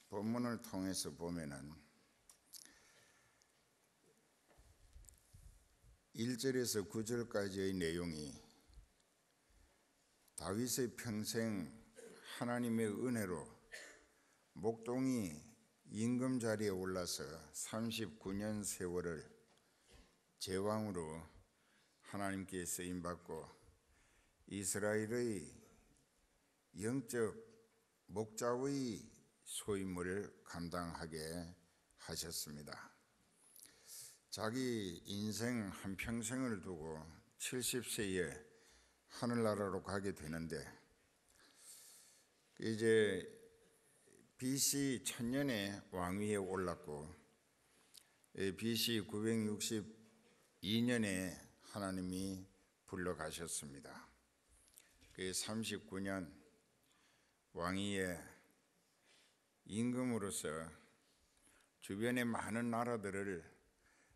본문을 통해서 보면은 1절에서 9절까지의 내용이 다윗의 평생 하나님의 은혜로 목동이 임금 자리에 올라서 39년 세월을 제왕으로 하나님께 쓰임받고 이스라엘의 영적 목자의 소임을 감당하게 하셨습니다. 자기 인생 한평생을 두고 70세에 하늘나라로 가게 되는데, 이제 BC 1000년에 왕위에 올랐고 BC 962년에 하나님이 불러가셨습니다. 그 39년 왕위에 임금으로서 주변의 많은 나라들을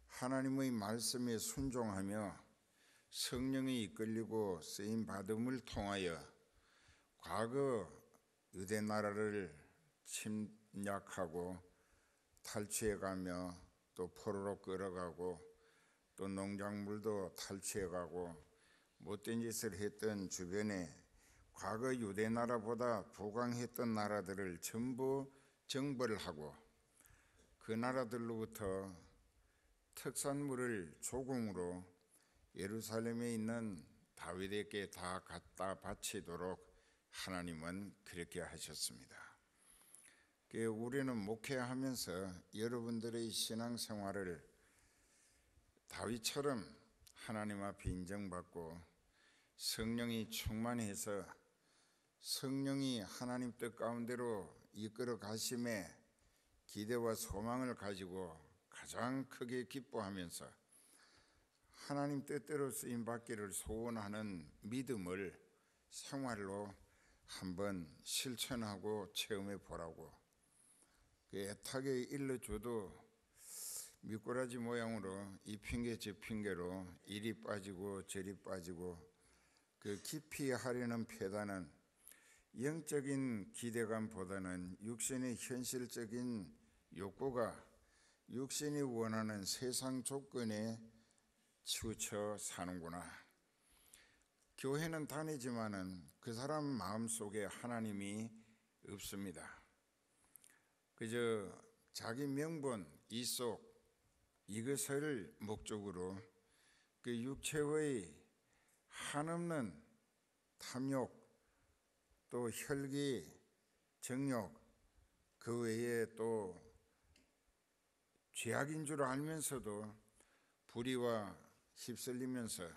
하나님의 말씀에 순종하며 성령이 이끌리고 쓰임받음을 통하여 과거 유대 나라를 침략하고 탈취해가며 또 포로로 끌어가고 또 농작물도 탈취해가고 못된 짓을 했던 주변에 과거 유대 나라보다 부강했던 나라들을 전부 정벌하고 그 나라들로부터 특산물을 조공으로 예루살렘에 있는 다윗에게 다 갖다 바치도록 하나님은 그렇게 하셨습니다. 우리는 목회하면서 여러분들의 신앙생활을 다윗처럼 하나님 앞에 인정받고 성령이 충만해서 성령이 하나님 뜻 가운데로 이끌어 가심에 기대와 소망을 가지고 가장 크게 기뻐하면서 하나님 뜻대로 쓰임받기를 소원하는 믿음을 생활로 한번 실천하고 체험해 보라고 애타게 일러줘도 미꾸라지 모양으로 이 핑계 저 핑계로 이리 빠지고 저리 빠지고 그 깊이 하려는 패단은 영적인 기대감보다는 육신의 현실적인 욕구가 육신이 원하는 세상 조건에 치우쳐 사는구나. 교회는 다니지만은 그 사람 마음속에 하나님이 없습니다. 그저 자기 명분, 이속 이것을 목적으로 그 육체의 한없는 탐욕 또 혈기, 정욕 그 외에 또 죄악인 줄 알면서도 불의와 휩쓸리면서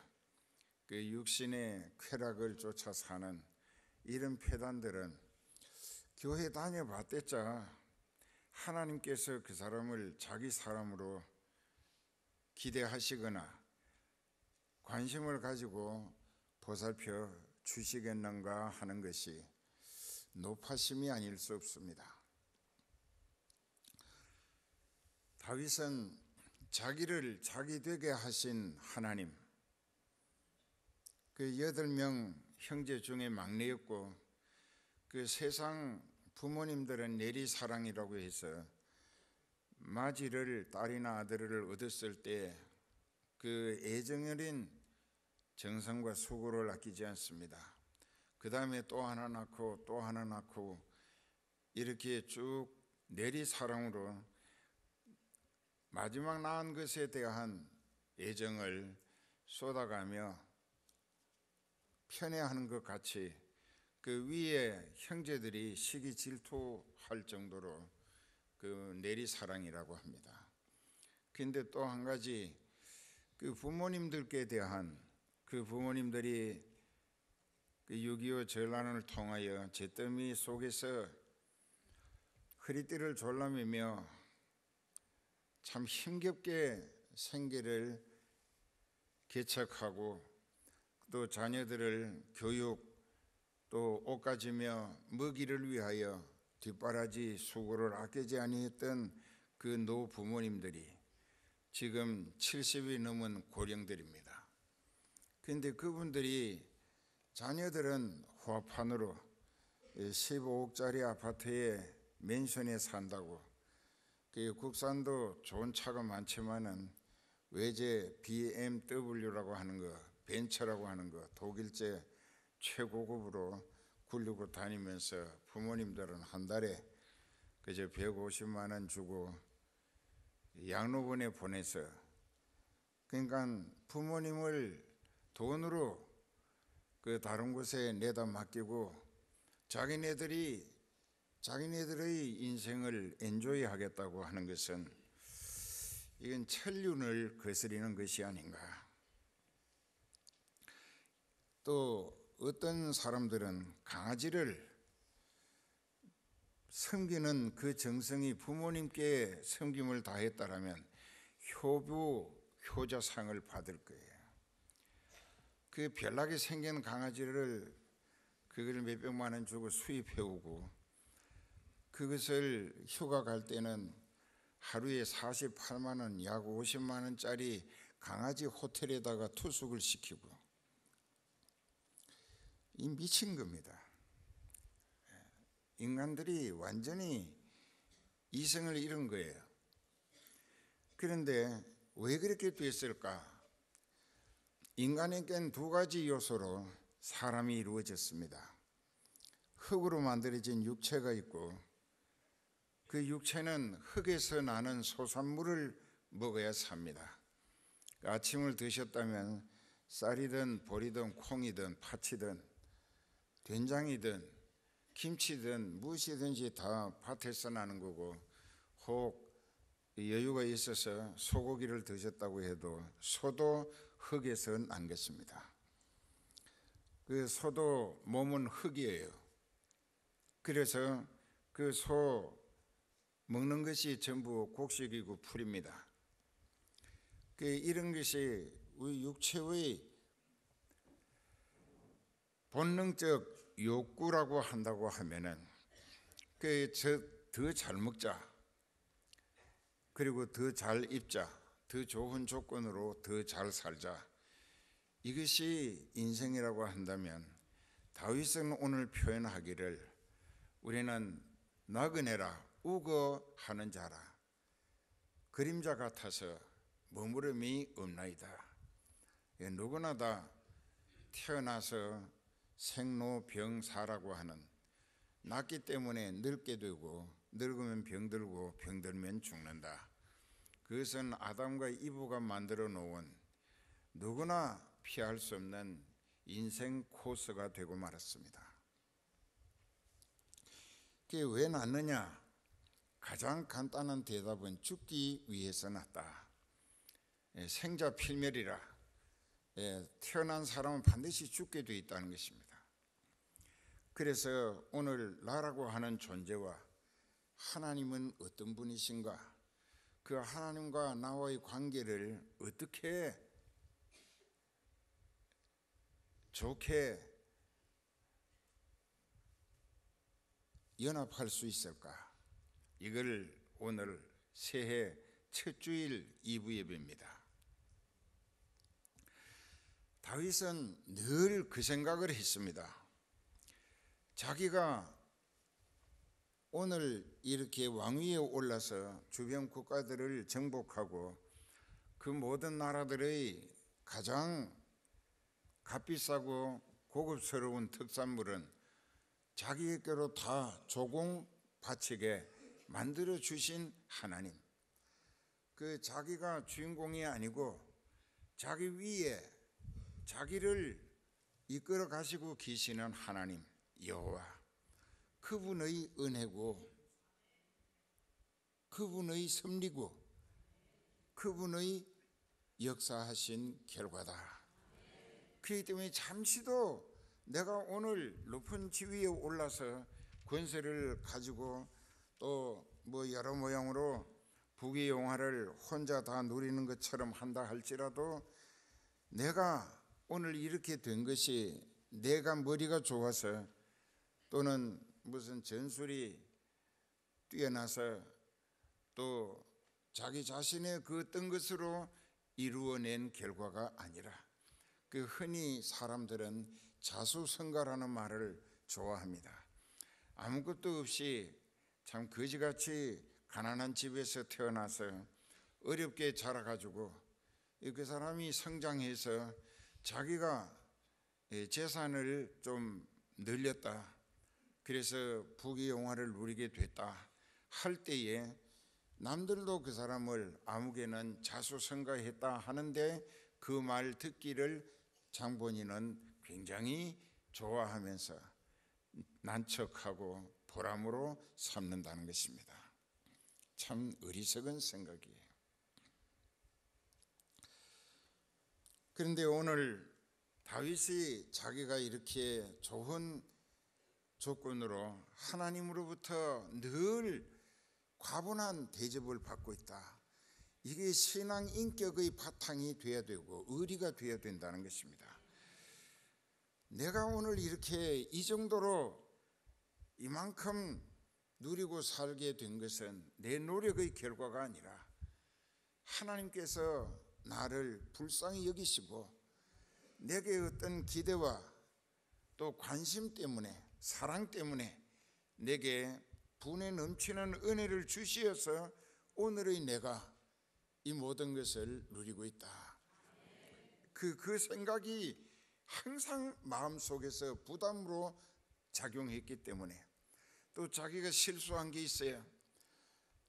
그 육신의 쾌락을 쫓아 사는 이런 패단들은 교회 다녀봤댔자 하나님께서 그 사람을 자기 사람으로 기대하시거나 관심을 가지고 보살펴 주시겠는가 하는 것이 노파심이 아닐 수 없습니다. 다윗은 자기를 자기 되게 하신 하나님, 그 8명 형제 중에 막내였고 그 세상 부모님들은 내리사랑이라고 해서 맏이를 딸이나 아들을 얻었을 때 그 애정어린 정성과 수고를 아끼지 않습니다. 그 다음에 또 하나 낳고 또 하나 낳고 이렇게 쭉 내리사랑으로 마지막 낳은 것에 대한 애정을 쏟아가며 편애하는 것 같이 그 위에 형제들이 시기 질투할 정도로 그 내리사랑이라고 합니다. 그런데 또 한 가지 그 부모님들께 대한 그 부모님들이 그 6.25 전란을 통하여 잿더미 속에서 허리띠를 졸라매며 참 힘겹게 생계를 개척하고 또 자녀들을 교육 또 옷가지며 먹이를 위하여 뒷바라지 수고를 아끼지 아니했던 그 노부모님들이 지금 70이 넘은 고령들입니다. 그런데 그분들이 자녀들은 호화판으로 15억짜리 아파트에 맨션에 산다고. 그 국산도 좋은 차가 많지만은 외제 BMW라고 하는 거, 벤처라고 하는 거, 독일제 최고급으로 굴리고 다니면서 부모님들은 한 달에 그저 150만 원 주고 양로원에 보내서, 그러니까 부모님을 돈으로 그 다른 곳에 내다 맡기고 자기네들의 인생을 엔조이 하겠다고 하는 것은 이건 천륜을 거스리는 것이 아닌가. 또 어떤 사람들은 강아지를 섬기는 그 정성이 부모님께 섬김을 다했다라면 효자상을 받을 거예요. 그 별나게 생긴 강아지를 그걸 몇백만 원 주고 수입해오고 그것을 휴가 갈 때는 하루에 48만 원, 약 50만 원짜리 강아지 호텔에다가 투숙을 시키고, 이 미친 겁니다. 인간들이 완전히 이성을 잃은 거예요. 그런데 왜 그렇게 됐을까? 인간에겐 두 가지 요소로 사람이 이루어졌습니다. 흙으로 만들어진 육체가 있고, 그 육체는 흙에서 나는 소산물을 먹어야 삽니다. 아침을 드셨다면 쌀이든 보리든 콩이든 파치든 된장이든 김치든 무엇이든지 다 밭에서 나는 거고, 혹 여유가 있어서 소고기를 드셨다고 해도 소도 흙에서 난 것입니다. 그 소도 몸은 흙이에요. 그래서 그 소 먹는 것이 전부 곡식이고 풀입니다. 이런 것이 우리 육체의 본능적 욕구라고 한다고 하면은 더 잘 먹자, 그리고 더 잘 입자, 더 좋은 조건으로 더 잘 살자, 이것이 인생이라고 한다면 다윗은 오늘 표현하기를 우리는 나그네라 우거하는 자라, 그림자 같아서 머무름이 없나이다. 누구나 다 태어나서 생로병사라고 하는, 낳기 때문에 늙게 되고 늙으면 병들고 병들면 죽는다. 그것은 아담과 이브가 만들어 놓은 누구나 피할 수 없는 인생 코스가 되고 말았습니다. 그게 왜 낳느냐? 가장 간단한 대답은 죽기 위해서 낳았다. 생자 필멸이라, 태어난 사람은 반드시 죽게 돼 있다는 것입니다. 그래서 오늘 나라고 하는 존재와 하나님은 어떤 분이신가, 그 하나님과 나와의 관계를 어떻게 좋게 연합할 수 있을까, 이걸 오늘 새해 첫 주일 2부 예배입니다. 다윗은 늘 그 생각을 했습니다. 자기가 오늘 이렇게 왕위에 올라서 주변 국가들을 정복하고 그 모든 나라들의 가장 값비싸고 고급스러운 특산물은 자기에게로 다 조공 바치게 만들어 주신 하나님, 그 자기가 주인공이 아니고 자기 위에 자기를 이끌어 가시고 계시는 하나님 여호와, 그분의 은혜고 그분의 섭리고 그분의 역사하신 결과다. 그렇기 때문에 잠시도 내가 오늘 높은 지위에 올라서 권세를 가지고 또 뭐 여러 모양으로 부귀 영화를 혼자 다 누리는 것처럼 한다 할지라도, 내가 오늘 이렇게 된 것이 내가 머리가 좋아서 또는 무슨 전술이 뛰어나서 또 자기 자신의 그 어떤 것으로 이루어낸 결과가 아니라, 그 흔히 사람들은 자수성가라는 말을 좋아합니다. 아무것도 없이 참 거지같이 가난한 집에서 태어나서 어렵게 자라가지고 그 사람이 성장해서 자기가 재산을 좀 늘렸다, 그래서 부귀영화를 누리게 됐다 할 때에 남들도 그 사람을 아무개는 자수성가했다 하는데 그 말 듣기를 장본인은 굉장히 좋아하면서 난척하고 보람으로 삼는다는 것입니다. 참 어리석은 생각이에요. 그런데 오늘 다윗이 자기가 이렇게 좋은 조건으로 하나님으로부터 늘 과분한 대접을 받고 있다, 이게 신앙 인격의 바탕이 되어야 되고 의리가 되어야 된다는 것입니다. 내가 오늘 이렇게 이 정도로 이만큼 누리고 살게 된 것은 내 노력의 결과가 아니라 하나님께서 나를 불쌍히 여기시고 내게 어떤 기대와 또 관심 때문에, 사랑 때문에 내게 분에 넘치는 은혜를 주시어서 오늘의 내가 이 모든 것을 누리고 있다. 그 생각이 항상 마음속에서 부담으로 작용했기 때문에, 또 자기가 실수한 게 있어요.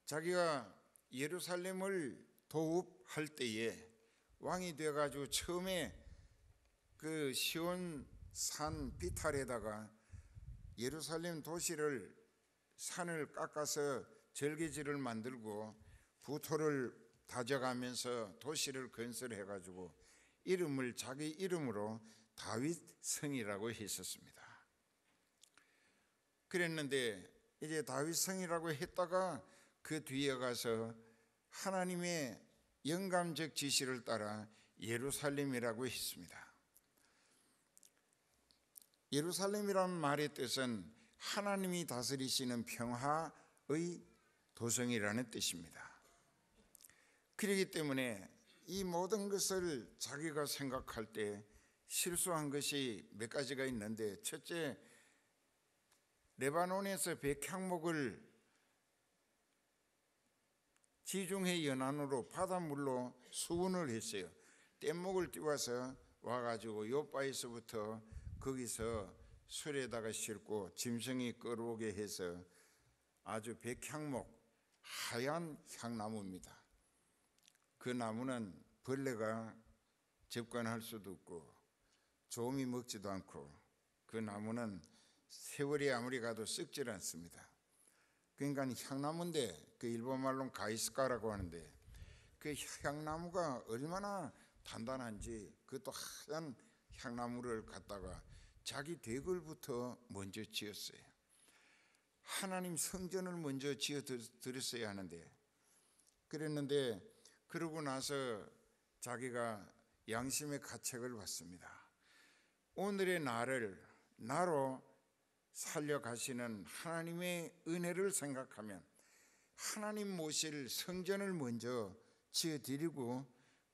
자기가 예루살렘을 도읍할 때에 왕이 되어가지고 처음에 그 시온 산 비탈에다가 예루살렘 도시를 산을 깎아서 절개지를 만들고 부토를 다져가면서 도시를 건설해가지고 이름을 자기 이름으로 다윗성이라고 했었습니다. 그랬는데 이제 다윗성이라고 했다가 그 뒤에 가서 하나님의 영감적 지시를 따라 예루살렘이라고 했습니다. 예루살렘이란 말의 뜻은 하나님이 다스리시는 평화의 도성이라는 뜻입니다. 그렇기 때문에 이 모든 것을 자기가 생각할 때 실수한 것이 몇 가지가 있는데, 첫째, 레바논에서 백향목을 지중해 연안으로 바닷물로 수분을 했어요. 뗏목을 띄워서 와가지고 요바에서부터 거기서 술에다가 싣고 짐승이 끌어오게 해서 아주 백향목, 하얀 향나무입니다. 그 나무는 벌레가 접근할 수도 없고 조미 먹지도 않고 그 나무는 세월이 아무리 가도 썩질 않습니다. 그러니까 향나무인데 그 일본 말로는 가이스카라고 하는데 그 향나무가 얼마나 단단한지 그것도 하얀 향나무를 갖다가 자기 댁을부터 먼저 지었어요. 하나님 성전을 먼저 지어 드렸어야 하는데, 그랬는데 그러고 나서 자기가 양심의 가책을 받습니다. 오늘의 나를 나로 살려가시는 하나님의 은혜를 생각하면 하나님 모실 성전을 먼저 지어드리고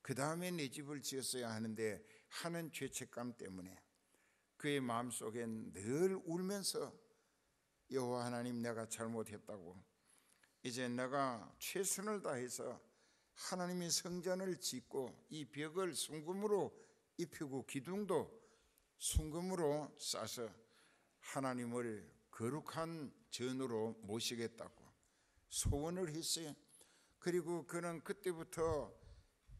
그 다음에 내 집을 지었어야 하는데 하는 죄책감 때문에 그의 마음속엔 늘 울면서 여호와 하나님, 내가 잘못했다고, 이제 내가 최선을 다해서 하나님의 성전을 짓고 이 벽을 순금으로 입히고 기둥도 순금으로 싸서 하나님을 거룩한 전으로 모시겠다고 소원을 했어요. 그리고 그는 그때부터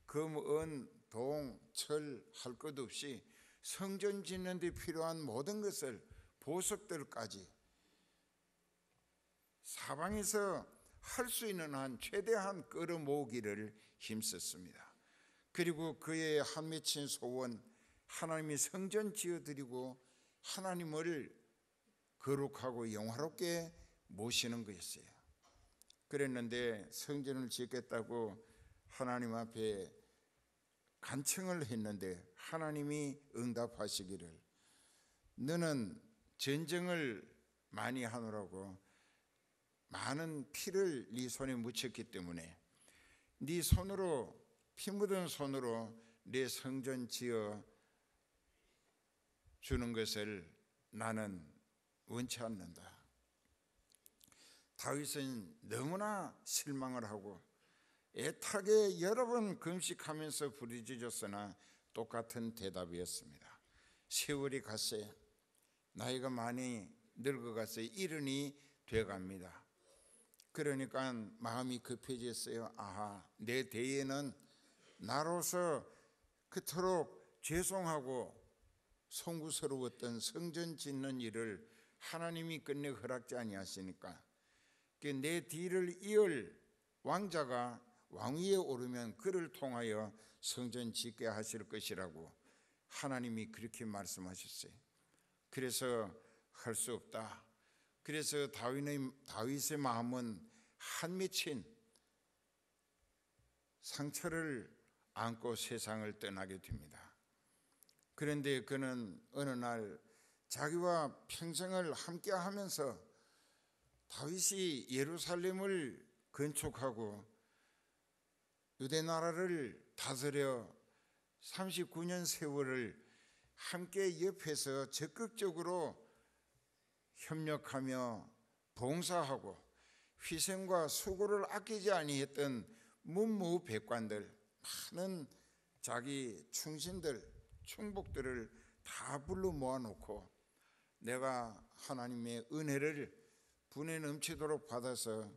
금, 은, 동, 철 할 것 없이 성전 짓는 데 필요한 모든 것을, 보석들까지 사방에서 할 수 있는 한 최대한 끌어모으기를 힘썼습니다. 그리고 그의 한 맺힌 소원, 하나님이 성전 지어드리고 하나님을 거룩하고 영화롭게 모시는 것이었어요. 그랬는데 성전을 짓겠다고 하나님 앞에 간청을 했는데 하나님이 응답하시기를, 너는 전쟁을 많이 하느라고 많은 피를 네 손에 묻혔기 때문에 네 손으로, 피 묻은 손으로 내 성전 지어 주는 것을 나는 원치 않는다. 다윗은 너무나 실망을 하고 애타게 여러 번 금식하면서 부르짖었으나 똑같은 대답이었습니다. 세월이 갔어요. 나이가 많이 늙어갔어요. 이른이 돼갑니다. 그러니까 마음이 급해졌어요. 아하, 내 대에는 나로서 그토록 죄송하고 송구스러웠던 성전 짓는 일을 하나님이 끝내 허락지 아니하시니까 내 뒤를 이을 왕자가 왕위에 오르면 그를 통하여 성전 짓게 하실 것이라고 하나님이 그렇게 말씀하셨어요. 그래서 할 수 없다. 그래서 다윗의 마음은 한맺힌 상처를 안고 세상을 떠나게 됩니다. 그런데 그는 어느 날 자기와 평생을 함께 하면서 다윗이 예루살렘을 건축하고 유대 나라를 다스려 39년 세월을 함께 옆에서 적극적으로 협력하며 봉사하고 희생과 수고를 아끼지 아니했던 문무백관들, 많은 자기 충신들, 충복들을 다 불러 모아놓고 내가 하나님의 은혜를 분에 넘치도록 받아서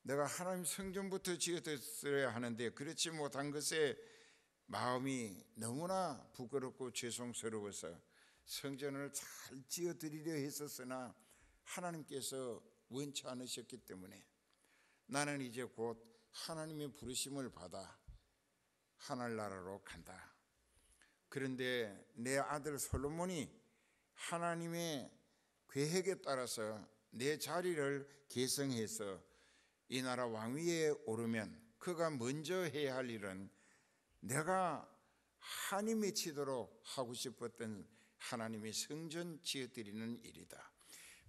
내가 하나님 성전부터 지어드렸어야 하는데 그렇지 못한 것에 마음이 너무나 부끄럽고 죄송스러워서 성전을 잘 지어드리려 했었으나 하나님께서 원치 않으셨기 때문에 나는 이제 곧 하나님의 부르심을 받아 하늘나라로 간다. 그런데 내 아들 솔로몬이 하나님의 계획에 따라서 내 자리를 계승해서 이 나라 왕위에 오르면 그가 먼저 해야 할 일은 내가 한이 맺히도록 하고 싶었던 하나님의 성전 지어드리는 일이다.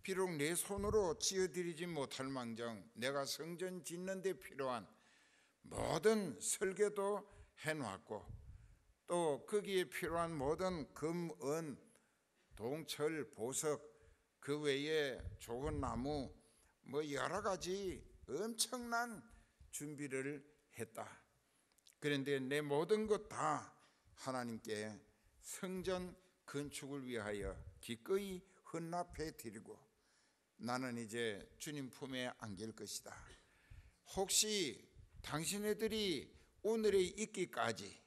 비록 내 손으로 지어드리지 못할 망정 내가 성전 짓는 데 필요한 모든 설계도 해놓았고 또 거기에 필요한 모든 금, 은, 동철, 보석 그 외에 좋은 나무 여러 가지 엄청난 준비를 했다. 그런데 내 모든 것 다 하나님께 성전 건축을 위하여 기꺼이 헌납해 드리고 나는 이제 주님 품에 안길 것이다. 혹시 당신네들이 오늘에 있기까지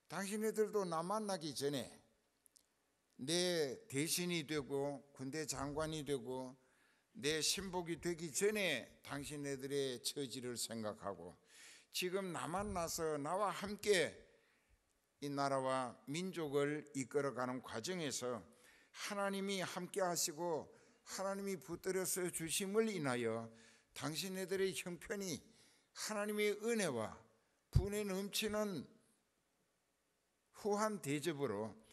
당신네들도 나 만나기 전에 내 대신이 되고 군대 장관이 되고 내 신복이 되기 전에 당신네들의 처지를 생각하고 지금 나 만나서 나와 함께 이 나라와 민족을 이끌어가는 과정에서 하나님이 함께 하시고 하나님이 붙들어서 주심을 인하여 당신네들의 형편이 하나님의 은혜와 분에 넘치는 후한 대접으로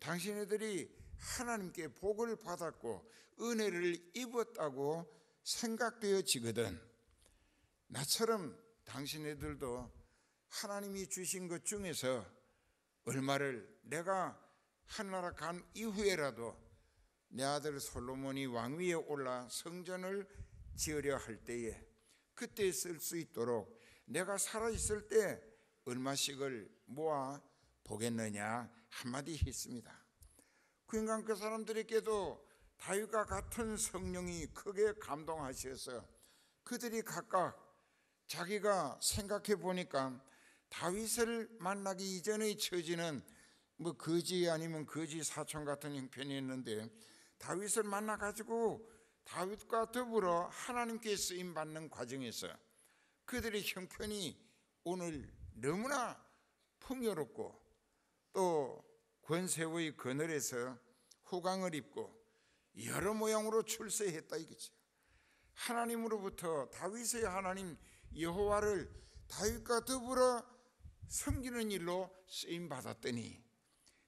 당신네들이 하나님께 복을 받았고 은혜를 입었다고 생각되어지거든 나처럼 당신네들도 하나님이 주신 것 중에서 얼마를 내가 하늘나라 간 이후에라도 내 아들 솔로몬이 왕위에 올라 성전을 지으려 할 때에 그때 쓸 수 있도록 내가 살아있을 때 얼마씩을 모아 보겠느냐 한마디 했습니다. 그러니까 그 사람들에게도 다윗과 같은 성령이 크게 감동하셔서 그들이 각각 자기가 생각해 보니까 다윗을 만나기 이전의 처지는 거지 아니면 거지 사촌 같은 형편이었는데 다윗을 만나가지고 다윗과 더불어 하나님께 쓰임받는 과정에서 그들의 형편이 오늘 너무나 풍요롭고 또 권세의 그늘에서 호강을 입고 여러 모양으로 출세했다 이거죠. 하나님으로부터 다윗의 하나님 여호와를 다윗과 더불어 섬기는 일로 쓰임받았더니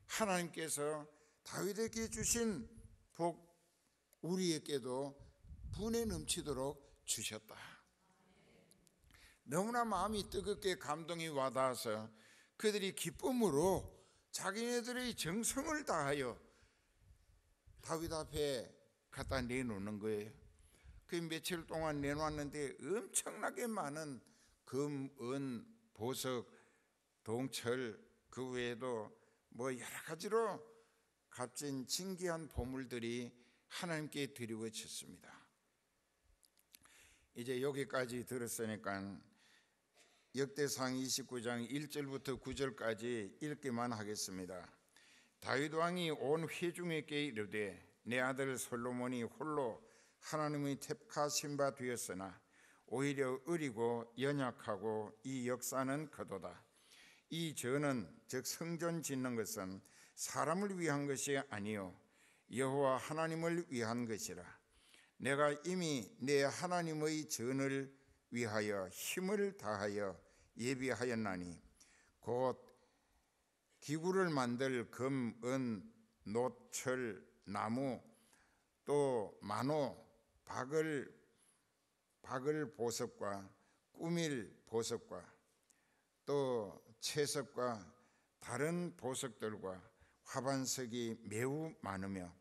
하나님께서 다윗에게 주신 복 우리에게도 분에 넘치도록 주셨다. 너무나 마음이 뜨겁게 감동이 와닿아서 그들이 기쁨으로 자기네들의 정성을 다하여 다윗 앞에 갖다 내놓는 거예요. 그 며칠 동안 내놓았는데 엄청나게 많은 금, 은, 보석, 동철, 그 외에도 뭐 여러 가지로 값진 진귀한 보물들이 하나님께 드리워졌습니다. 이제 여기까지 들었으니까 역대상 29장 1절부터 9절까지 읽기만 하겠습니다. 다윗 왕이 온 회중에게 이르되 내 아들 솔로몬이 홀로 하나님의 택하신 바 되었으나 오히려 어리고 연약하고 이 역사는 거도다. 이 전은 즉 성전 짓는 것은 사람을 위한 것이 아니요 여호와 하나님을 위한 것이라. 내가 이미 내 하나님의 전을 위하여 힘을 다하여 예비하였나니 곧 기구를 만들 금, 은, 놋, 철, 나무 또 만호, 박을 보석과 꾸밀 보석과 또 채석과 다른 보석들과 화반석이 매우 많으며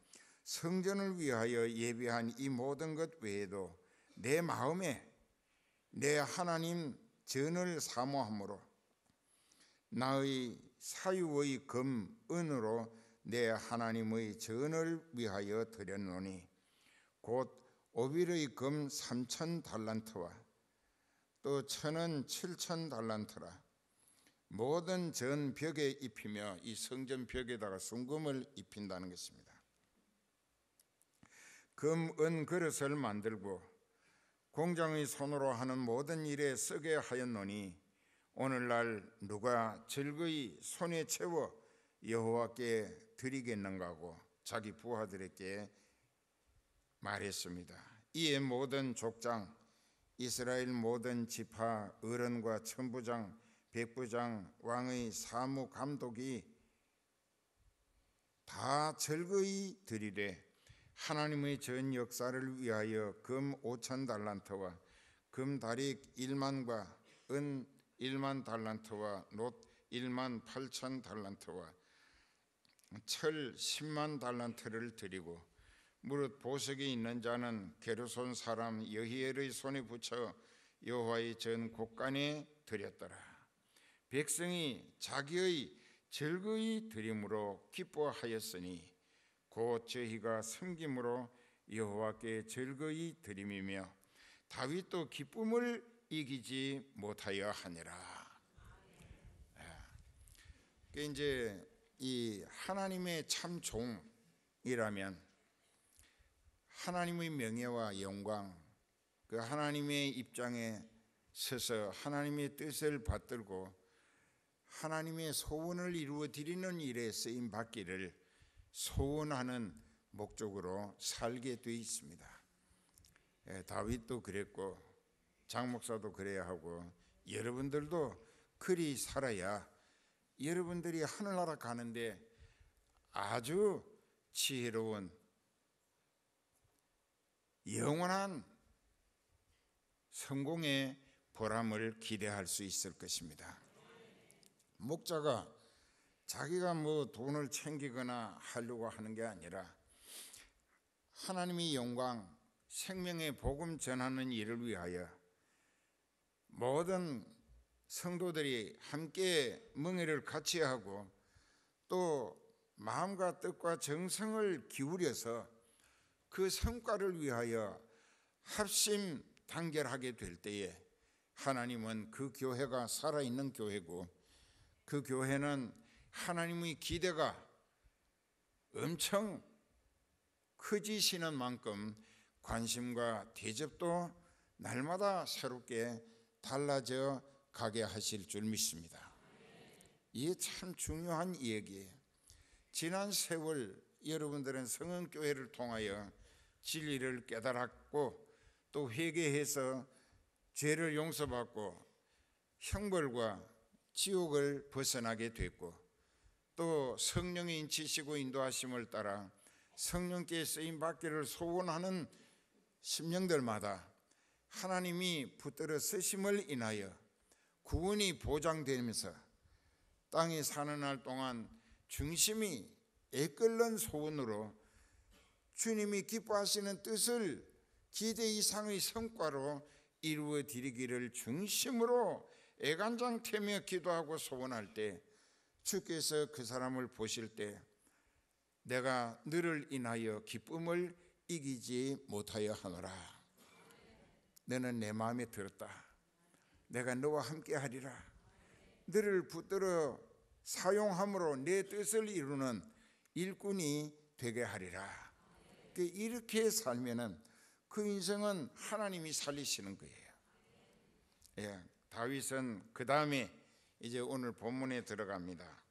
성전을 위하여 예비한 이 모든 것 외에도 내 마음에 내 하나님 전을 사모함으로 나의 사유의 금, 은으로 내 하나님의 전을 위하여 드렸노니 곧 오빌의 금 3,000달란트와 또 천은 7,000달란트라. 모든 전 벽에 입히며 이 성전 벽에다가 순금을 입힌다는 것입니다. 금, 은 그릇을 만들고 공장의 손으로 하는 모든 일에 쓰게 하였노니 오늘날 누가 즐거이 손에 채워 여호와께 드리겠는가 하고 자기 부하들에게 말했습니다. 이에 모든 족장, 이스라엘 모든 지파, 어른과 천부장, 백부장, 왕의 사무 감독이 다 즐거이 드리되 하나님의 전 역사를 위하여 금 5,000달란트와 금 다릭 1만과 은 1만 달란트와 놋 1만 8,000달란트와 철 10만 달란트를 드리고 무릇 보석이 있는 자는 게르손 사람 여히엘의 손에 붙여 여호와의 전 곳간에 드렸더라. 백성이 자기의 즐거이 드림으로 기뻐하였으니 곧 저희가 섬김으로 여호와께 즐거이 드림이며 다윗도 기쁨을 이기지 못하여 하니라. 이제 이 하나님의 참 종이라면 하나님의 명예와 영광, 그 하나님의 입장에 서서 하나님의 뜻을 받들고 하나님의 소원을 이루어 드리는 일에 쓰임 받기를 소원하는 목적으로 살게 되어 있습니다. 다윗도 그랬고 장 목사도 그래야 하고 여러분들도 그리 살아야 여러분들이 하늘나라 가는데 아주 지혜로운 영원한 성공의 보람을 기대할 수 있을 것입니다. 목자가 자기가 뭐 돈을 챙기거나 하려고 하는 게 아니라 하나님의 영광, 생명의 복음 전하는 일을 위하여 모든 성도들이 함께 멍에를 같이 하고 또 마음과 뜻과 정성을 기울여서 그 성과를 위하여 합심 단결하게 될 때에 하나님은 그 교회가 살아있는 교회고 그 교회는 하나님의 기대가 엄청 커지시는 만큼 관심과 대접도 날마다 새롭게 달라져 가게 하실 줄 믿습니다. 이게 참 중요한 이야기예요. 지난 세월 여러분들은 성은교회를 통하여 진리를 깨달았고 또 회개해서 죄를 용서받고 형벌과 지옥을 벗어나게 됐고 또 성령의 인치시고 인도하심을 따라 성령께 쓰임받기를 소원하는 심령들마다 하나님이 붙들어 쓰심을 인하여 구원이 보장되면서 땅에 사는 날 동안 중심이 애끓는 소원으로 주님이 기뻐하시는 뜻을 기대 이상의 성과로 이루어 드리기를 중심으로 애간장태며 기도하고 소원할 때 주께서 그 사람을 보실 때 내가 너를 인하여 기쁨을 이기지 못하여 하노라. 너는 내 마음에 들었다. 내가 너와 함께 하리라. 너를 붙들어 사용함으로 내 뜻을 이루는 일꾼이 되게 하리라. 이렇게 살면은 그 인생은 하나님이 살리시는 거예요. 예, 다윗은 그 다음에 이제 오늘 본문에 들어갑니다.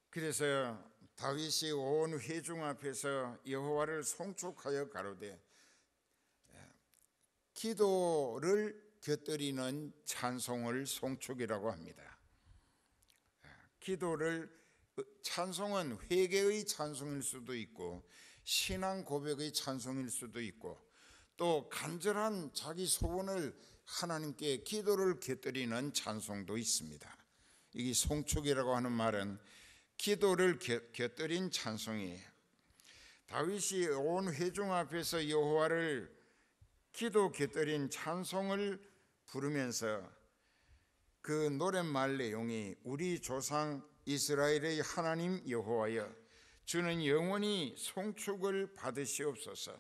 그래서 다윗이 온 회중 앞에서 여호와를 송축하여 가로되 기도를 곁들이는 찬송을 송축이라고 합니다. 기도를 찬송은 회개의 찬송일 수도 있고 신앙 고백의 찬송일 수도 있고 또 간절한 자기 소원을 하나님께 기도를 곁들이는 찬송도 있습니다. 이 송축이라고 하는 말은 기도를 곁들인 찬송이에요. 다윗이 온 회중 앞에서 여호와를 기도 곁들인 찬송을 부르면서 그 노랫말 내용이 우리 조상 이스라엘의 하나님 여호와여 주는 영원히 송축을 받으시옵소서.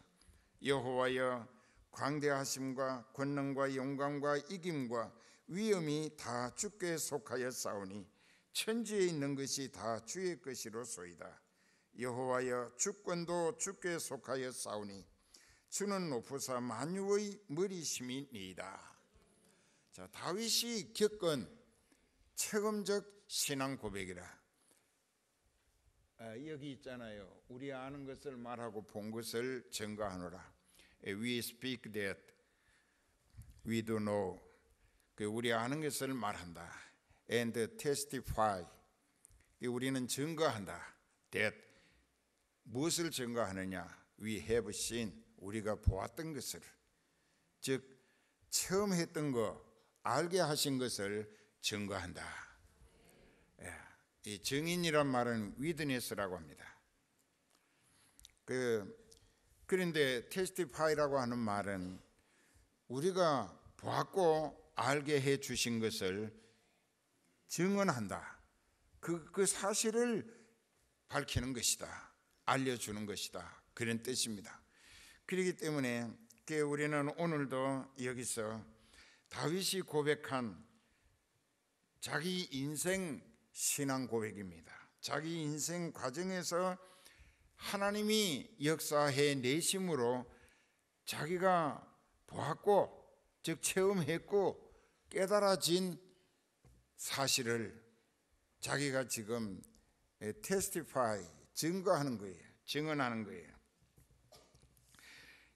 여호와여 광대하심과 권능과 영광과 이김과 위엄이 다 주께 속하여 싸우니 천지에 있는 것이 다 주의 것이로소이다. 여호와여 주권도 주께 속하여 싸우니 주는 높으사 만유의 머리심이니이다. 자, 다윗이 겪은 체험적 신앙 고백이라. 여기 있잖아요. 우리 아는 것을 말하고 본 것을 증거하노라. We speak that we do know. 우리 아는 것을 말한다. And testify. 우리는 증거한다. That 무엇을 증거하느냐? We have seen. 우리가 보았던 것을, 즉 체험했던 거, 알게 하신 것을 증거한다. 이 증인이란 말은 위트니스라고 합니다. 그런데 테스티파이라고 하는 말은 우리가 보았고 알게 해 주신 것을 증언한다. 그 사실을 밝히는 것이다. 알려주는 것이다. 그런 뜻입니다. 그렇기 때문에 우리는 오늘도 여기서 다윗이 고백한 자기 인생 신앙 고백입니다. 자기 인생 과정에서 하나님이 역사해 내심으로 자기가 보았고 즉 체험했고 깨달아진 사실을 자기가 지금 테스티파이 증거하는 거예요. 증언하는 거예요.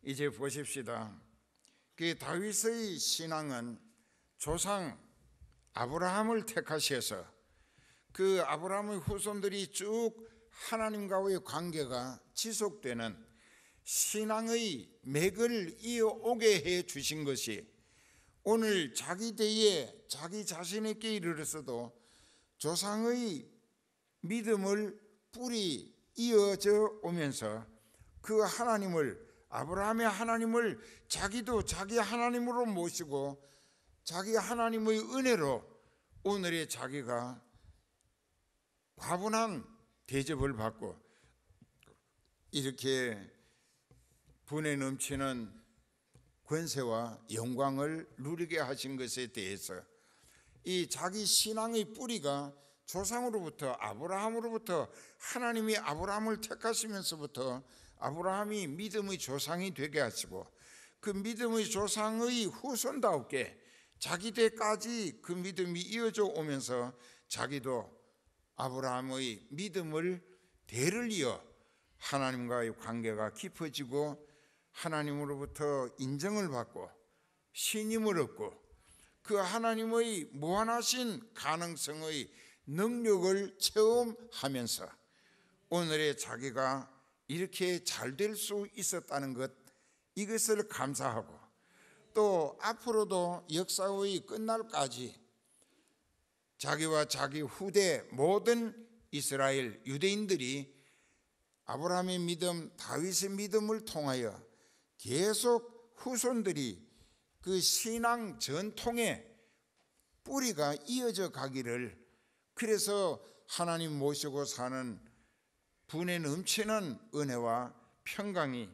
이제 보십시다. 그 다윗의 신앙은 조상 아브라함을 택하셔서 그 아브라함의 후손들이 쭉 하나님과의 관계가 지속되는 신앙의 맥을 이어오게 해 주신 것이 오늘 자기 대에 자기 자신에게 이르러서도 조상의 믿음을 뿌리 이어져 오면서 그 하나님을 아브라함의 하나님을 자기도 자기 하나님으로 모시고 자기 하나님의 은혜로 오늘의 자기가 과분한 대접을 받고 이렇게 분에 넘치는 권세와 영광을 누리게 하신 것에 대해서 이 자기 신앙의 뿌리가 조상으로부터 아브라함으로부터 하나님이 아브라함을 택하시면서부터 아브라함이 믿음의 조상이 되게 하시고 그 믿음의 조상의 후손다우게 자기 때까지 그 믿음이 이어져 오면서 자기도 아브라함의 믿음을 대를 이어 하나님과의 관계가 깊어지고 하나님으로부터 인정을 받고 신임을 얻고 그 하나님의 무한하신 가능성의 능력을 체험하면서 오늘의 자기가 이렇게 잘 될 수 있었다는 것, 이것을 감사하고 또 앞으로도 역사의 끝날까지 자기와 자기 후대 모든 이스라엘 유대인들이 아브라함의 믿음, 다윗의 믿음을 통하여 계속 후손들이 그 신앙 전통의 뿌리가 이어져 가기를, 그래서 하나님 모시고 사는 분에 넘치는 은혜와 평강이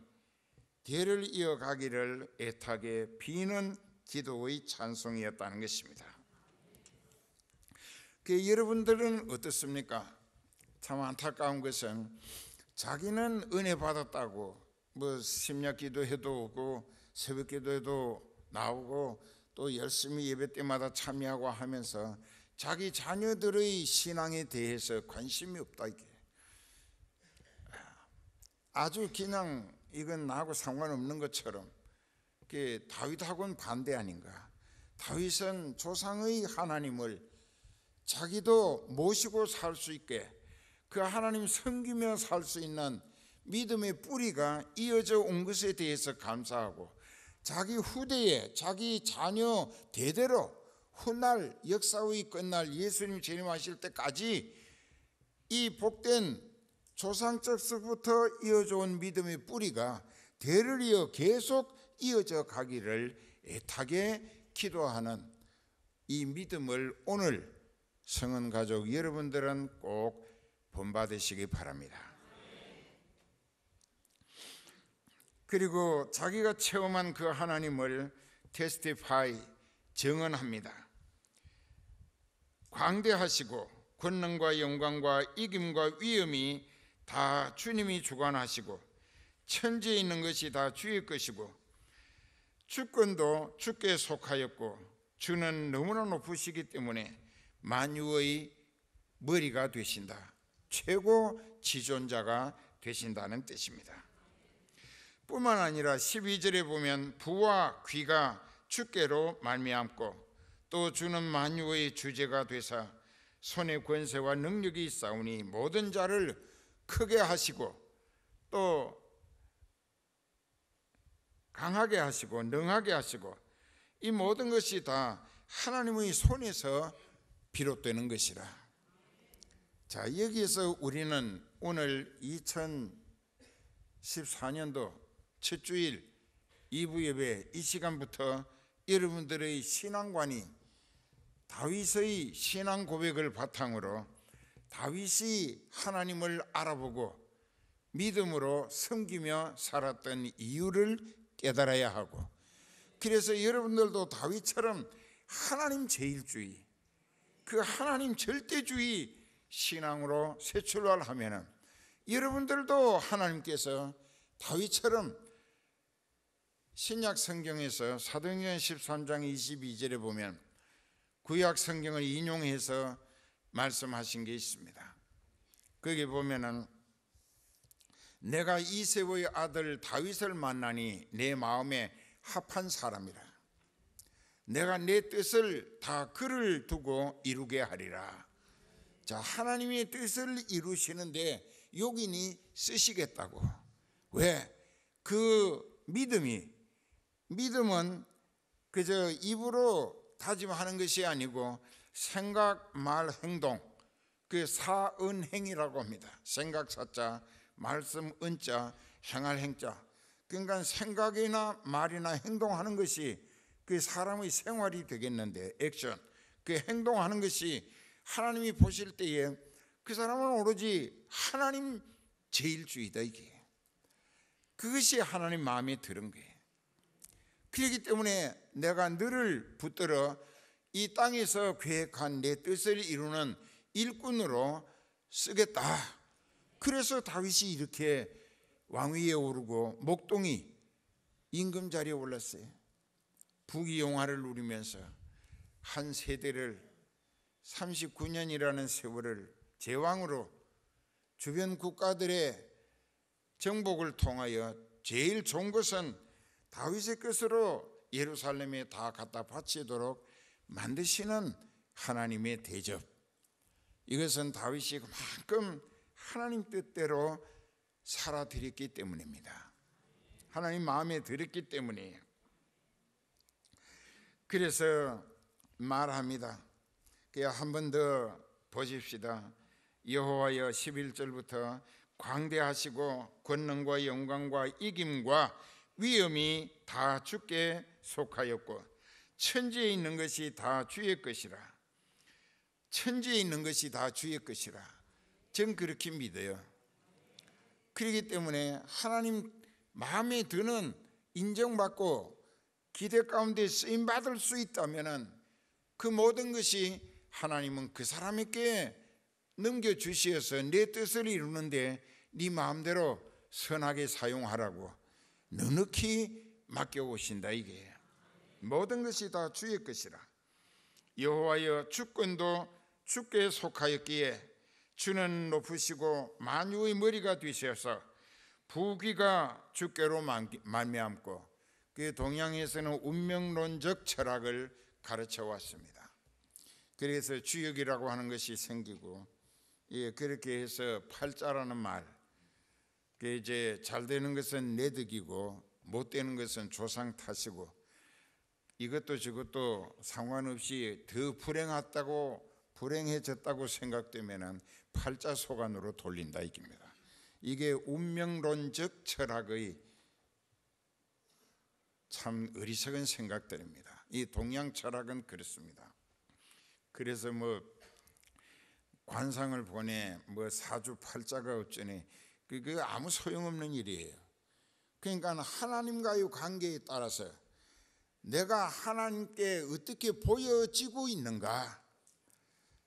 대를 이어가기를 애타게 비는 기도의 찬송이었다는 것입니다. 여러분들은 어떻습니까? 참 안타까운 것은 자기는 은혜 받았다고 심야 기도해도 오고 새벽 기도에도 나오고 또 열심히 예배 때마다 참여하고 하면서 자기 자녀들의 신앙에 대해서 관심이 없다. 이게 아주 그냥 이건 나하고 상관없는 것처럼 다윗하고는 반대 아닌가. 다윗은 조상의 하나님을 자기도 모시고 살 수 있게 그 하나님 섬기며 살 수 있는 믿음의 뿌리가 이어져 온 것에 대해서 감사하고, 자기 후대에 자기 자녀 대대로 훗날 역사의 끝날 예수님 재림하실 때까지 이 복된 조상적서부터 이어져 온 믿음의 뿌리가 대를 이어 계속 이어져 가기를 애타게 기도하는 이 믿음을 오늘 성은 가족 여러분들은 꼭 본받으시기 바랍니다. 그리고 자기가 체험한 그 하나님을 테스티파이, 증언합니다. 광대하시고 권능과 영광과 이김과 위엄이 다 주님이 주관하시고 천지에 있는 것이 다 주의 것이고 주권도 주께 속하였고 주는 너무나 높으시기 때문에 만유의 머리가 되신다, 최고 지존자가 되신다는 뜻입니다. 뿐만 아니라 12절에 보면 부와 귀가 주께로 말미암고 또 주는 만유의 주제가 되사 손의 권세와 능력이 있사오니 모든 자를 크게 하시고 또 강하게 하시고 능하게 하시고 이 모든 것이 다 하나님의 손에서 비롯되는 것이라. 자, 여기에서 우리는 오늘 2014년도 첫 주일 2부 예배 이 시간부터 여러분들의 신앙관이 다윗의 신앙 고백을 바탕으로 다윗이 하나님을 알아보고 믿음으로 섬기며 살았던 이유를 깨달아야 하고, 그래서 여러분들도 다윗처럼 하나님 제일주의, 그 하나님 절대주의 신앙으로 새 출발하면은 여러분들도 하나님께서 다윗처럼 신약 성경에서 사도행전 13장 22절에 보면 구약 성경을 인용해서 말씀하신 게 있습니다. 거기 보면은 내가 이새의 아들 다윗을 만나니 내 마음에 합한 사람이라. 내가 내 뜻을 다 그를 두고 이루게 하리라. 자, 하나님의 뜻을 이루시는데 용인이 쓰시겠다고. 왜? 그 믿음은 그저 입으로 다짐하는 것이 아니고 생각, 말, 행동, 그 사은행이라고 합니다. 생각 사자, 말씀 은자, 행할 행자. 그러니까 생각이나 말이나 행동하는 것이 그 사람의 생활이 되겠는데, 액션, 그 행동하는 것이 하나님이 보실 때에 그 사람은 오로지 하나님 제일주의다. 이게 그것이 하나님 마음에 드는 거예요. 그렇기 때문에 내가 너를 붙들어 이 땅에서 계획한 내 뜻을 이루는 일꾼으로 쓰겠다. 그래서 다윗이 이렇게 왕위에 오르고 목동이 임금 자리에 올랐어요. 부귀영화를 누리면서 한 세대를 39년이라는 세월을 제왕으로 주변 국가들의 정복을 통하여 제일 좋은 것은 다윗의 것으로 예루살렘에 다 갖다 바치도록 만드시는 하나님의 대접. 이것은 다윗이 그만큼 하나님 뜻대로 살아드렸기 때문입니다. 하나님 마음에 들었기 때문이에요. 그래서 말합니다. 한 번 더 보십시다. 여호와여 11절부터 광대하시고 권능과 영광과 이김과 위엄이 다 주께 속하였고 천지에 있는 것이 다 주의 것이라. 천지에 있는 것이 다 주의 것이라. 전 그렇게 믿어요. 그렇기 때문에 하나님 마음에 드는, 인정받고 기대 가운데 쓰임받을 수 있다면 그 모든 것이 하나님은 그 사람에게 넘겨주시어서 내 뜻을 이루는데 네 마음대로 선하게 사용하라고 넉넉히 맡겨오신다. 이게 모든 것이 다 주의 것이라. 여호와여, 주권도 주께 속하였기에 주는 높으시고 만유의 머리가 되셔서 부귀가 주께로 말미암고 그 동양에서는 운명론적 철학을 가르쳐 왔습니다. 그래서 주역이라고 하는 것이 생기고, 그렇게 해서 팔자라는 말, 이제 잘 되는 것은 내 덕이고 못 되는 것은 조상 탓이고, 이것도 저것도 상관없이 더 불행해졌다고 생각되면은 팔자 소관으로 돌린다 이깁니다. 이게 운명론적 철학의 참 어리석은 생각들입니다. 이 동양 철학은 그렇습니다. 그래서 관상을 보내 사주팔자가 어쩌니 그거 아무 소용없는 일이에요. 그러니까 하나님과의 관계에 따라서 내가 하나님께 어떻게 보여지고 있는가,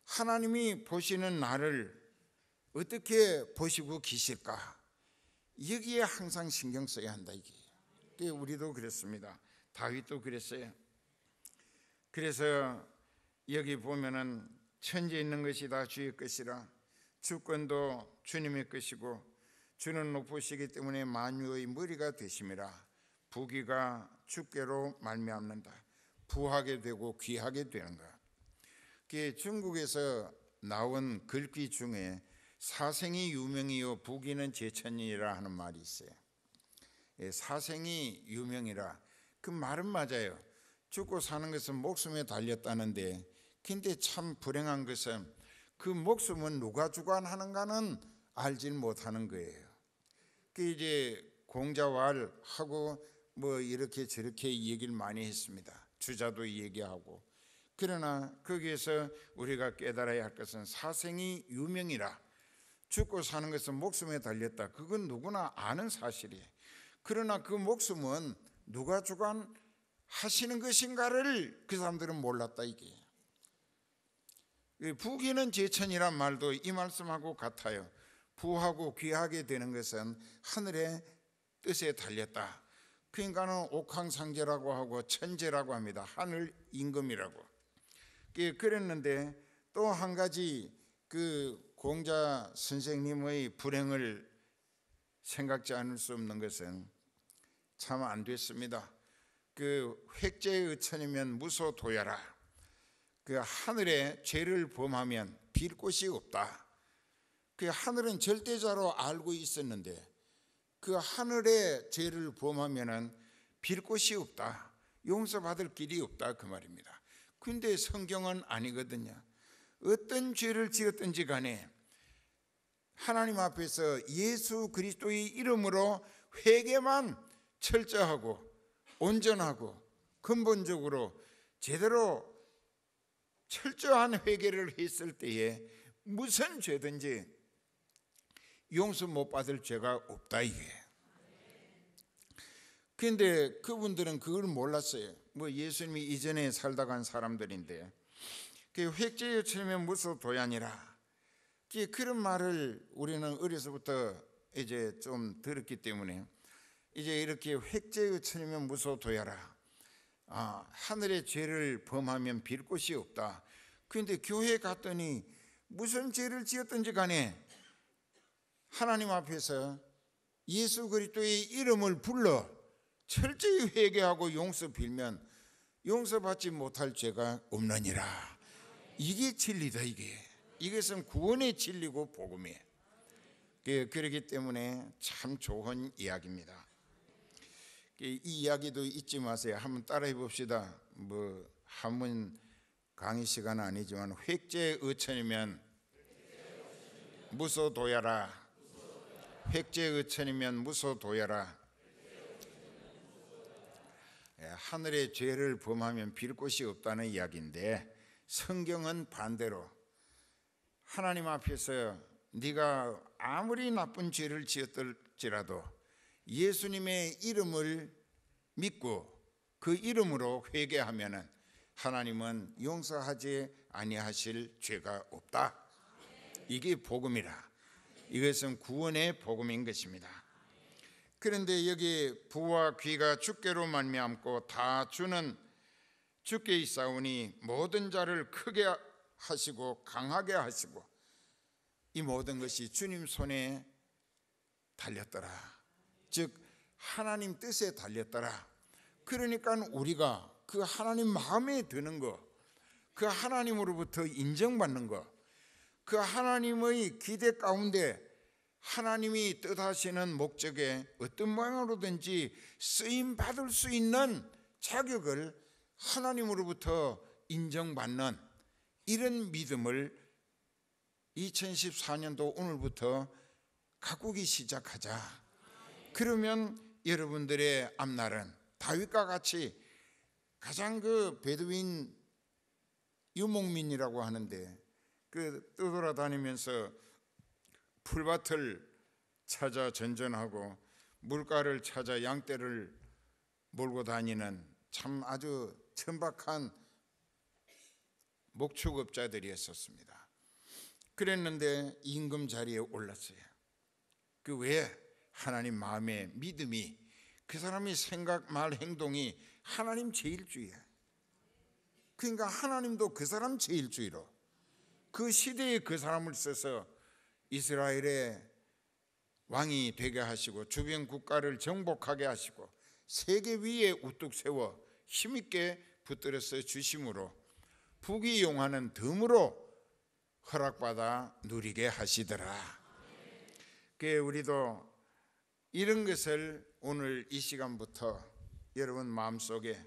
하나님이 보시는 나를 어떻게 보시고 계실까, 여기에 항상 신경 써야 한다. 이게 우리도 그랬습니다. 다윗도 그랬어요. 그래서 여기 보면은 천지에 있는 것이 다 주의 것이라. 주권도 주님의 것이고 주는 높으시기 때문에 만유의 머리가 되심이라. 부귀가 주께로 말미암는다. 부하게 되고 귀하게 되는 것. 중국에서 나온 글귀 중에 사생이 유명이요 부귀는 제천이라 하는 말이 있어요. 사생이 유명이라, 그 말은 맞아요. 죽고 사는 것은 목숨에 달렸다는데, 근데 참 불행한 것은 그 목숨은 누가 주관하는가는 알질 못하는 거예요. 이제 공자왈하고 이렇게 저렇게 얘기를 많이 했습니다. 주자도 얘기하고. 그러나 거기에서 우리가 깨달아야 할 것은 사생이 유명이라. 죽고 사는 것은 목숨에 달렸다. 그건 누구나 아는 사실이에요. 그러나 그 목숨은 누가 주관하시는 것인가를 그 사람들은 몰랐다 이게. 부귀는 제천이란 말도 이 말씀하고 같아요. 부하고 귀하게 되는 것은 하늘의 뜻에 달렸다. 그러니까는 옥황상제라고 하고 천재라고 합니다. 하늘 임금이라고. 그랬는데 또 한 가지 그 공자 선생님의 불행을 생각지 않을 수 없는 것은 참 안 됐습니다. 획제의 천이면 무소도야라. 하늘에 죄를 범하면 빌 곳이 없다. 하늘은 절대자로 알고 있었는데 그 하늘에 죄를 범하면은 빌 곳이 없다. 용서받을 길이 없다 그 말입니다. 근데 성경은 아니거든요. 어떤 죄를 지었든지 간에 하나님 앞에서 예수 그리스도의 이름으로 회개만 철저하고 온전하고 근본적으로 제대로 철저한 회개를 했을 때에 무슨 죄든지 용서 못 받을 죄가 없다 이게. 그런데 그분들은 그걸 몰랐어요. 예수님이 이전에 살다 간 사람들인데 획제의 천이면 무소도야니라. 그런 말을 우리는 어려서부터 이제 좀 들었기 때문에 이제 이렇게 획제의 천이면 무소도야라. 하늘의 죄를 범하면 빌 곳이 없다. 그런데 교회 갔더니 무슨 죄를 지었든지 간에 하나님 앞에서 예수 그리스도의 이름을 불러 철저히 회개하고 용서 빌면 용서받지 못할 죄가 없느니라. 이게 진리다 이게. 이것은 구원의 진리고 복음이에요. 그렇기 때문에 참 좋은 이야기입니다. 이 이야기도 잊지 마세요. 한번 따라해 봅시다. 한번 강의 시간은 아니지만 획제의천이면 무소도야라. 획제의천이면 무소도여라. 하늘의 죄를 범하면 빌 곳이 없다는 이야기인데, 성경은 반대로 하나님 앞에서 네가 아무리 나쁜 죄를 지었을지라도 예수님의 이름을 믿고 그 이름으로 회개하면 하나님은 용서하지 아니하실 죄가 없다. 이게 복음이라. 이것은 구원의 복음인 것입니다. 그런데 여기 부와 귀가 주께로 말미암고 다 주는 주께 있사오니 모든 자를 크게 하시고 강하게 하시고 이 모든 것이 주님 손에 달렸더라. 즉 하나님 뜻에 달렸더라. 그러니까 우리가 그 하나님 마음에 드는 거, 그 하나님으로부터 인정받는 거, 그 하나님의 기대 가운데 하나님이 뜻하시는 목적에 어떤 모양으로든지 쓰임받을 수 있는 자격을 하나님으로부터 인정받는 이런 믿음을 2014년도 오늘부터 가꾸기 시작하자. 그러면 여러분들의 앞날은 다윗과 같이 가장 그 베두인 유목민이라고 하는데 그 떠돌아다니면서 풀밭을 찾아 전전하고 물가를 찾아 양떼를 몰고 다니는 참 아주 천박한 목축업자들이었었습니다. 그랬는데 임금 자리에 올랐어요. 그 왜? 하나님 마음의 믿음이, 그 사람의 생각, 말, 행동이 하나님 제일주의야. 그러니까 하나님도 그 사람 제일주의로 그 시대에 그 사람을 써서 이스라엘의 왕이 되게 하시고 주변 국가를 정복하게 하시고 세계 위에 우뚝 세워 힘있게 붙들어서 주심으로 부귀영화는 덤으로 허락받아 누리게 하시더라. 그래 우리도 이런 것을 오늘 이 시간부터 여러분 마음속에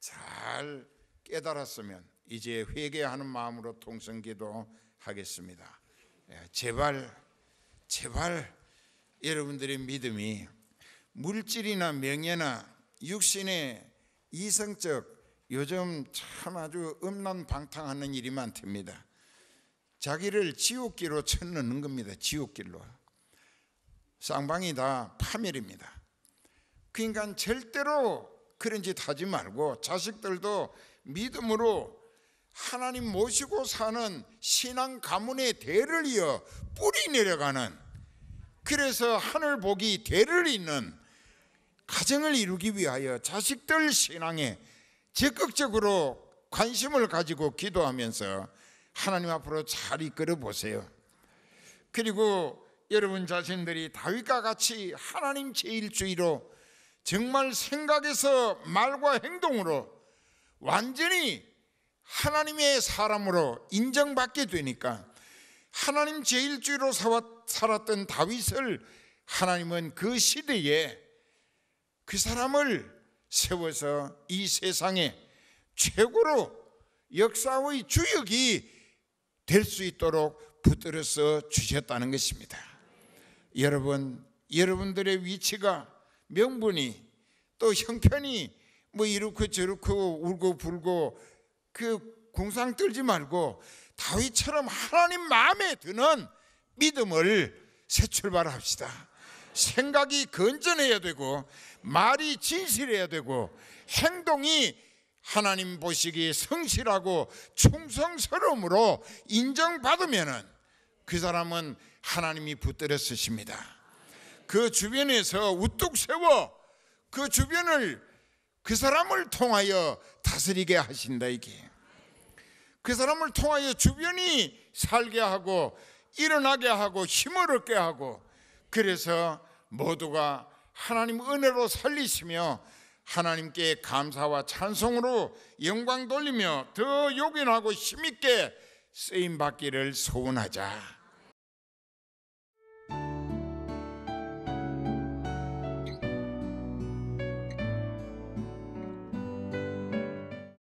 잘 깨달았으면 이제 회개하는 마음으로 통성기도 하겠습니다. 제발 여러분들의 믿음이 물질이나 명예나 육신의 이성적, 요즘 참 아주 음란방탕하는 일이 많답니다. 자기를 지옥길로 쳐넣는 겁니다. 지옥길로. 쌍방이 다 파멸입니다. 그러니까 절대로 그런 짓 하지 말고 자식들도 믿음으로 하나님 모시고 사는 신앙 가문의 대를 이어 뿌리 내려가는, 그래서 하늘 복이 대를 잇는 가정을 이루기 위하여 자식들 신앙에 적극적으로 관심을 가지고 기도하면서 하나님 앞으로 잘 이끌어 보세요. 그리고 여러분 자신들이 다윗과 같이 하나님 제일주의로 정말 생각에서 말과 행동으로 완전히 하나님의 사람으로 인정받게 되니까 하나님 제일주의로 살았던 다윗을 하나님은 그 시대에 그 사람을 세워서 이 세상에 최고로 역사의 주역이 될 수 있도록 붙들어서 주셨다는 것입니다. 여러분들의 위치가, 명분이, 또 형편이 뭐 이렇고 저렇고 울고 불고 그 궁상 떨지 말고 다윗처럼 하나님 마음에 드는 믿음을 새 출발합시다. 생각이 건전해야 되고 말이 진실해야 되고 행동이 하나님 보시기에 성실하고 충성스러움으로 인정받으면 그 사람은 하나님이 붙들어 쓰십니다. 그 주변에서 우뚝 세워 그 주변을, 그 사람을 통하여 다스리게 하신다. 이게 그 사람을 통하여 주변이 살게 하고 일어나게 하고 힘을 얻게 하고, 그래서 모두가 하나님 은혜로 살리시며 하나님께 감사와 찬송으로 영광 돌리며 더 요긴하고 힘있게 쓰임받기를 소원하자.